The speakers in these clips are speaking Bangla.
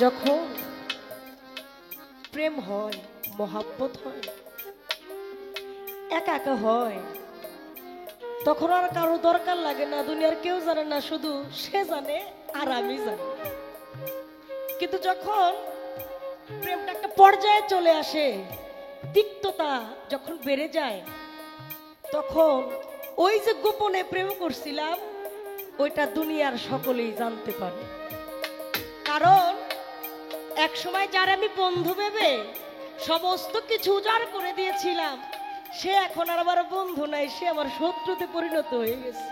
যখন প্রেম হয়, মহাব্বত হয়, একা একা হয়, তখন আর কারো দরকার লাগে না, দুনিয়ার কেউ জানে না, শুধু সে জানে আর আমি জানি। কিন্তু যখন প্রেমটা একটা পর্যায়ে চলে আসে, তিক্ততা যখন বেড়ে যায়, তখন ওই যে গোপনে প্রেম করছিলাম ওইটা দুনিয়ার সকলেই জানতে পারে। কারণ এক সময় যার আমি বন্ধু ভেবে সমস্ত কিছু উজাড় করে দিয়েছিলাম, সে এখন আর আমার বন্ধু নাই, সে আমার শত্রুতে পরিণত হয়ে গেছে।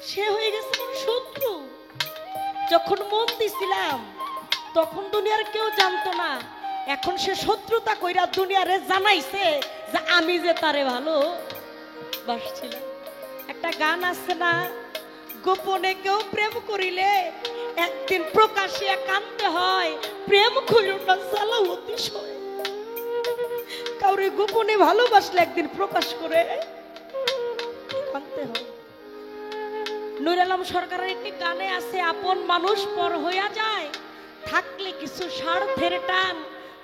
সে হয়ে গেছে আমার শত্রু। যখন মন দিছিলাম তখন দুনিয়ার কেউ জানতো না, এখন সে শত্রুতা কইরা দুনিয়ারে জানাইছে যে আমি যে তারে ভালো বাসছিলাম। একটা গান আছে না, গোপনে কেউ প্রেম করিলে একদিন প্রকাশিয়া কাঁদতে হয়, প্রেম কইরো না জ্বালা অতিশয়। কাউরে গোপনে ভালোবাসলে একদিন প্রকাশ করে কাঁদতে হয়। নূর আলম সরকারের একটি গানে আছে, আপন মানুষ পর হইয়া যায়, থাকলে কিছু স্বার্থের টান,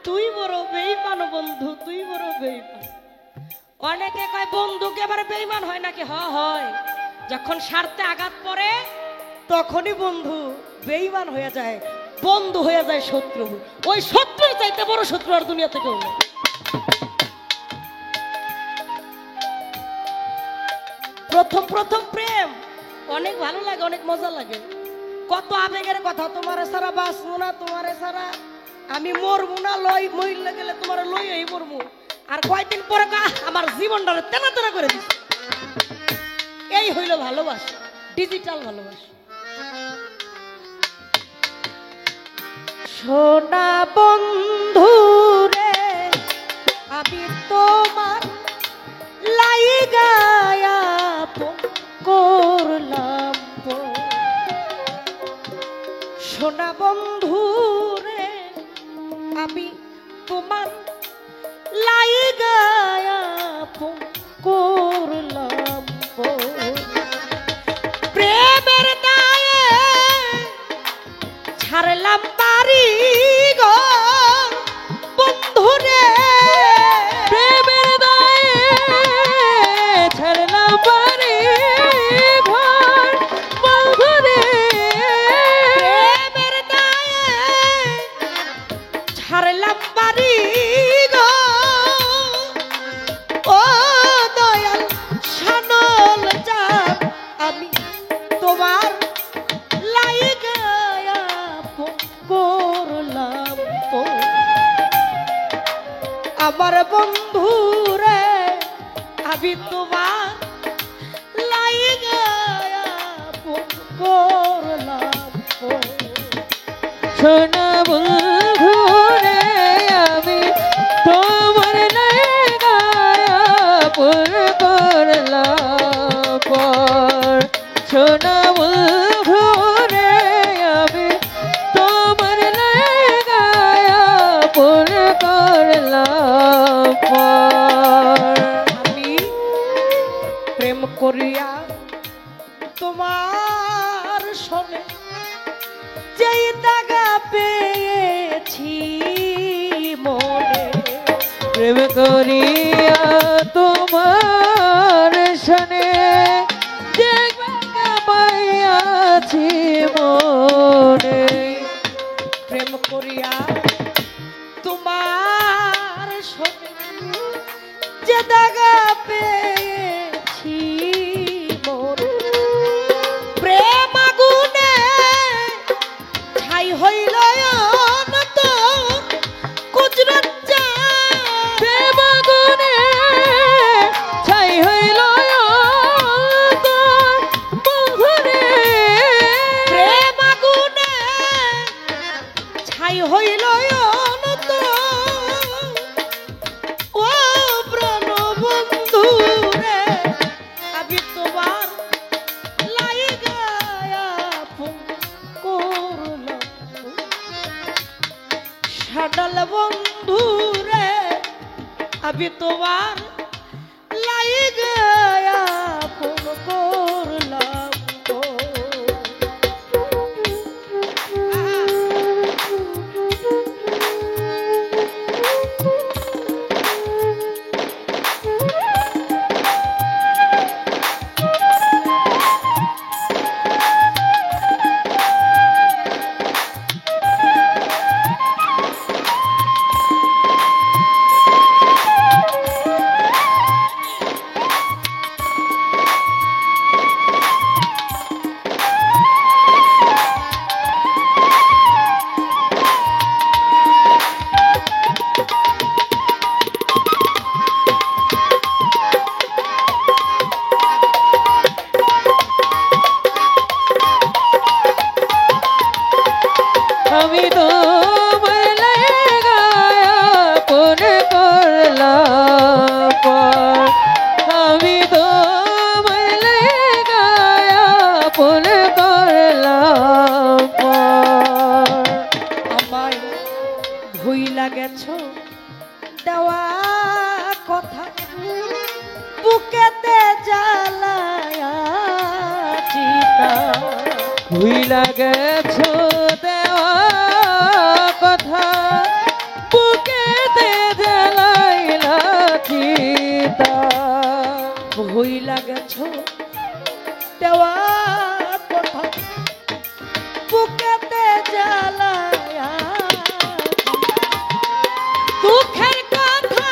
তুই বড় বেঈমান বন্ধু, তুই বড় বেঈমান। অনেকে কয় বন্ধুকে আবার বেঈমান হয় নাকি? হয়, যখন স্বার্থে আঘাত পড়ে তখনই বন্ধু বেঈমান হয়ে যায়, বন্ধু হয়ে যায় শত্রু। ওই শত্রুর চাইতে বড় শত্রু আর দুনিয়া থেকে হলো। প্রথম প্রথম প্রেম অনেক ভালো লাগে, অনেক মজা লাগে, কত আবেগের কথা। তোমারে সারা বাঁচবো না, তোমারে সারা আমি মরবো না, লই মইলে গেলে তোমার লই এই মরবো। আর কয়দিন পরে আমার জীবনটা তেনা তেনা করে দিচ্ছে। এই হইল ভালোবাসা, ডিজিটাল ভালোবাসা। সোনা বন্ধু রে, আমি তোমার লাইগায়া করলাম। সোনা বন্ধু রে, আমি তোমার লাইগায়া করলাম। প্রেমের দায়ে ছাড়লাম বাড়ি ঘর বন্ধু রে, প্রেমের দায়ে ছাড়লাম বাড়ি ঘর বন্ধু রে, প্রেমের দায়ে ছাড়লাম বাড়ি ঘর। ও দয়াল শানল চাঁদ, আমি তোমার লাইগায়া করলাম। আমার বন্ধু রে, আমি তোমার লাইগায়া করলাম। সোনা বন্ধু রে, আমি তোমার লাইগায়া করলাম। সোনা বন্ধু রে, আমি তোমার লাইগায়া করলাম। আমি প্রেম করিয়া তোমার সনে যেই দাগা পেয়েছি মনে, প্রেম করিয়া তোমার সনে যে পাইয়াছি মনে, প্রেম করিয়া তোমার সনে যে দাগা পেয়েছি মনে, প্রেম আগুনে ছাই হইল অন্তর কুজরত যায়, প্রেম আগুনে ছাই হইল অন্তর বন্ধু রে, প্রেম আগুনে ছাই হইল অন্তর। ও প্রাণ বন্ধু রে, আমি তোমার লাইগায়া করলাম। শানল বন্ধু রে, আমি তোমার লাইগায়া করলাম। ভুইলা গেছো দেওয়া কথা বুকেতে জ্বালাইলা চিতা ভুইলা গেছো দেওয়া কথা বুকেতে জ্বালায়া দুঃখের কথা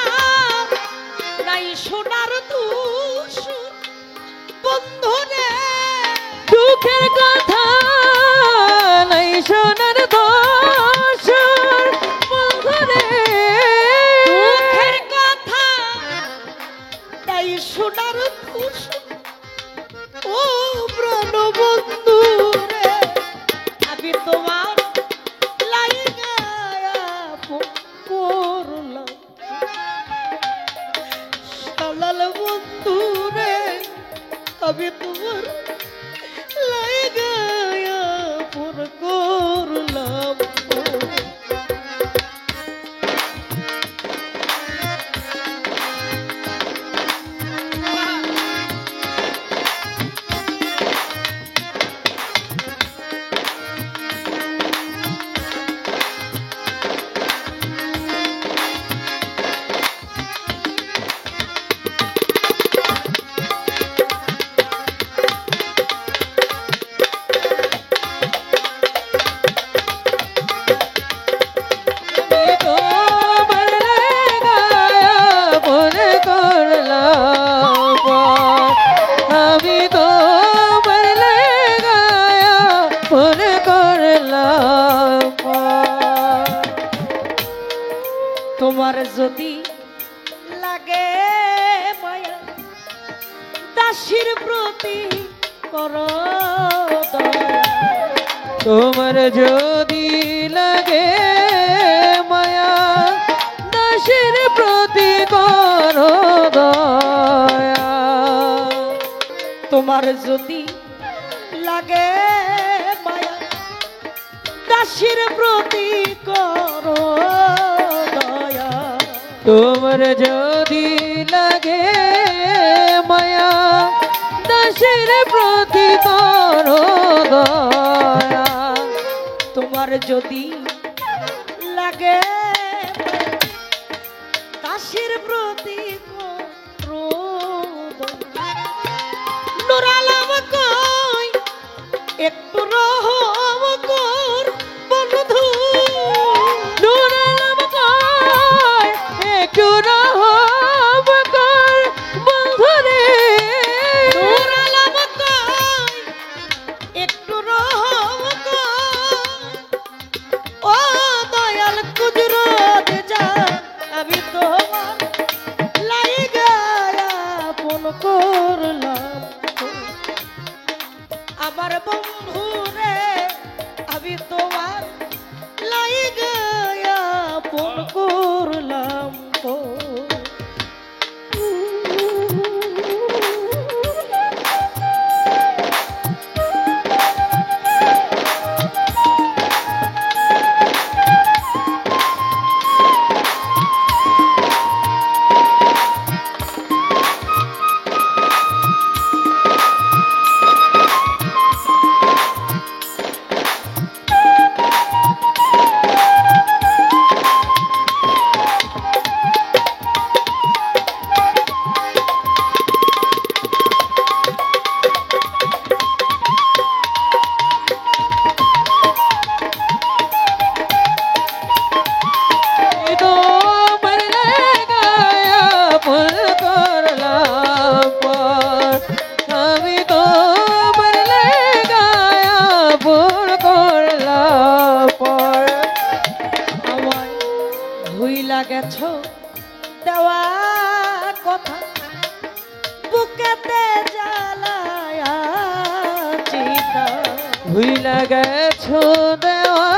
নাই শোনার দুষ বন্ধুরে দুঃখের কথা নাই শোনার দোষ বন্ধুরে দুঃখের কথা নাই শোনার দুষ ও প্রাণ বন্ধু রে আমি তোমার লাইগা করলাম শালাল বন্ধু রে আমি তোমার লাইগা করলাম তোমার যদি লাগে মায়া দাসীর প্রতি কর দয়া। তোমার যদি লাগে মায়া দাসের প্রতি করো দয়া তোমার যদি লাগে মায়া দাসীর প্রতি কর দয়া। তোমার যদি লাগে মায়া দাসের প্রতি করো দয়া তোমার যদি লাগে দাসীর প্রতি করো দয়া। নূর আলম কই একটু রহম কর বন্ধু। নূর আলম কয় একটু রহম কর বন্ধুরে নূর আলম কই একটু রহম কর ও দয়াল কুদরত যা আমি তোমার লাইগা আপন করলাম আমার বন্ধু রে আমি তোমার লাইগা আপন করলাম তো। তোমার লাগায়া ফুল করলাম পর আমি তোমার লাগায়া ফুল করলাম পর আমায় ভুইলা গেছো দেওয়া কথা বুকেতে জ্বালায়া চিতা। ভুইলা গেছো দেওয়া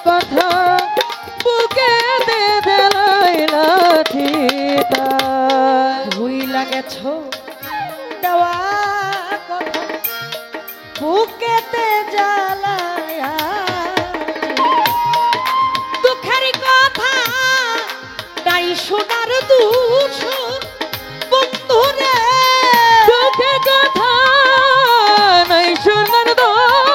কথা বুকেতে জ্বালাইলা চিতা ভুইলা গেছো দেওয়া কথা বুকেতে জ্বালায়া দুঃখের কথা তাই শোনার দূষণ বন্ধুরে দুঃখের কথা নাই শোনার দোষ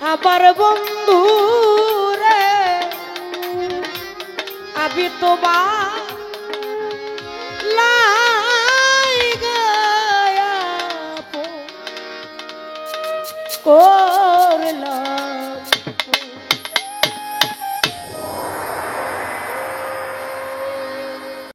আমার বন্ধু রে আমি তোমার